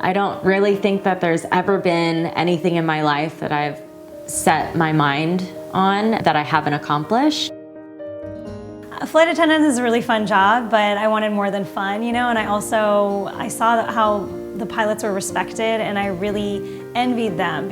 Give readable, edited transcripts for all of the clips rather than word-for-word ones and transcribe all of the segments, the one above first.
I don't really think that there's ever been anything in my life that I've set my mind on that I haven't accomplished. A flight attendant is a really fun job, but I wanted more than fun, and I saw how the pilots were respected, and I really envied them.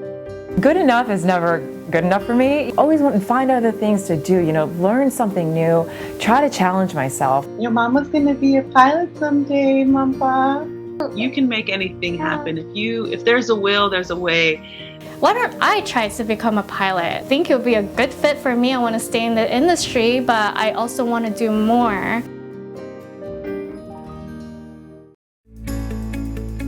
Good enough is never good enough for me. Always want to find other things to do, learn something new, try to challenge myself. Your mama's gonna be a pilot someday, Mama. You can make anything happen. If there's a will, there's a way. Why don't I try to become a pilot? I think it would be a good fit for me. I want to stay in the industry, but I also want to do more.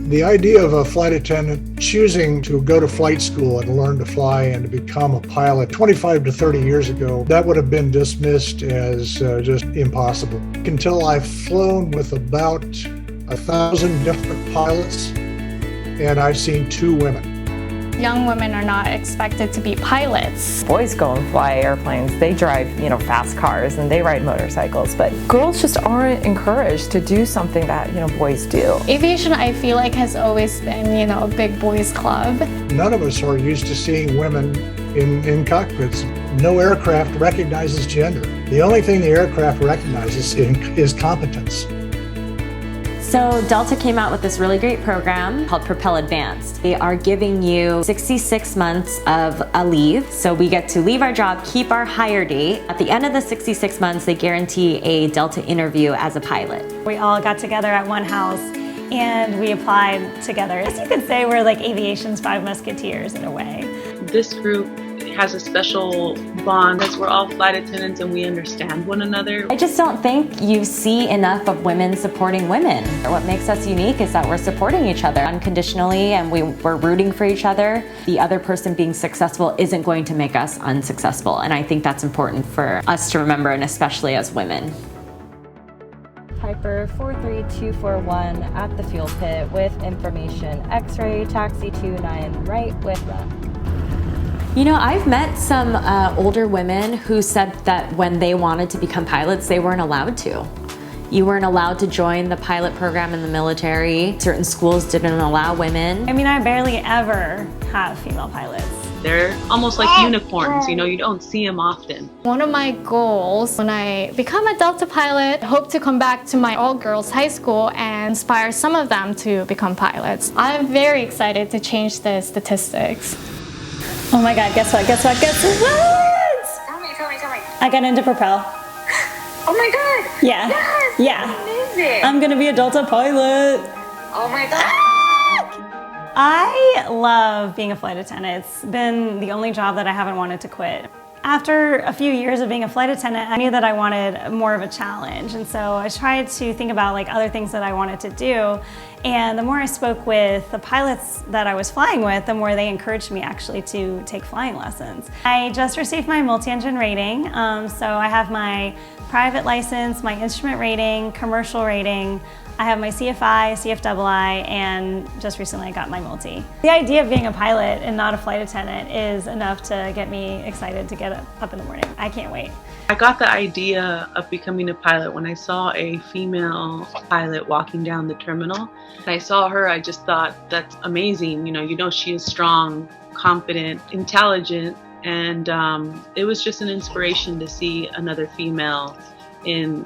The idea of a flight attendant choosing to go to flight school and learn to fly and to become a pilot 25 to 30 years ago, that would have been dismissed as just impossible. Until I've flown with about 1,000 different pilots, and I've seen 2 women. Young women are not expected to be pilots. Boys go and fly airplanes, they drive, fast cars, and they ride motorcycles, but girls just aren't encouraged to do something that, boys do. Aviation, I feel like, has always been, a big boys club. None of us are used to seeing women in cockpits. No aircraft recognizes gender. The only thing the aircraft recognizes is competence. So Delta came out with this really great program called Propel Advanced. They are giving you 66 months of a leave. So we get to leave our job, keep our hire date. At the end of the 66 months, they guarantee a Delta interview as a pilot. We all got together at one house and we applied together. As you could say, we're like aviation's 5 musketeers in a way. This group has a special bond because we're all flight attendants and we understand one another. I just don't think you see enough of women supporting women. What makes us unique is that we're supporting each other unconditionally and we're rooting for each other. The other person being successful isn't going to make us unsuccessful, and I think that's important for us to remember, and especially as women. Piper 43241 at the fuel pit with information. X-ray, taxi 29 right with them. I've met some older women who said that when they wanted to become pilots, they weren't allowed to. You weren't allowed to join the pilot program in the military. Certain schools didn't allow women. I barely ever have female pilots. They're almost like unicorns, you don't see them often. One of my goals when I become a Delta pilot, I hope to come back to my all-girls high school and inspire some of them to become pilots. I'm very excited to change the statistics. Oh my God, guess what? Tell me. I got into Propel. Oh my God. Yeah. Yes. Yeah. Amazing. I'm gonna be a Delta pilot. Oh my God. I love being a flight attendant. It's been the only job that I haven't wanted to quit. After a few years of being a flight attendant, I knew that I wanted more of a challenge. And so I tried to think about other things that I wanted to do. And the more I spoke with the pilots that I was flying with, the more they encouraged me actually to take flying lessons. I just received my multi-engine rating. So I have my private license, my instrument rating, commercial rating. I have my CFI, CFII, and just recently I got my multi. The idea of being a pilot and not a flight attendant is enough to get me excited to get up in the morning. I can't wait. I got the idea of becoming a pilot when I saw a female pilot walking down the terminal. I saw her, I just thought, that's amazing. She is strong, confident, intelligent, and it was just an inspiration to see another female in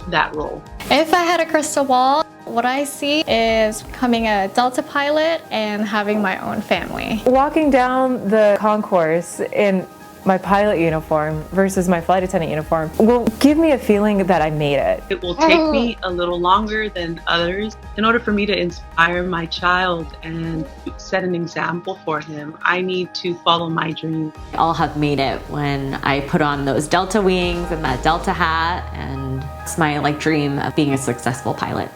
that role. If I had a crystal ball, what I see is becoming a Delta pilot and having my own family. Walking down the concourse in my pilot uniform versus my flight attendant uniform will give me a feeling that I made it. It will take me a little longer than others. In order for me to inspire my child and set an example for him, I need to follow my dream. I'll have made it when I put on those Delta wings and that Delta hat, and it's my dream of being a successful pilot.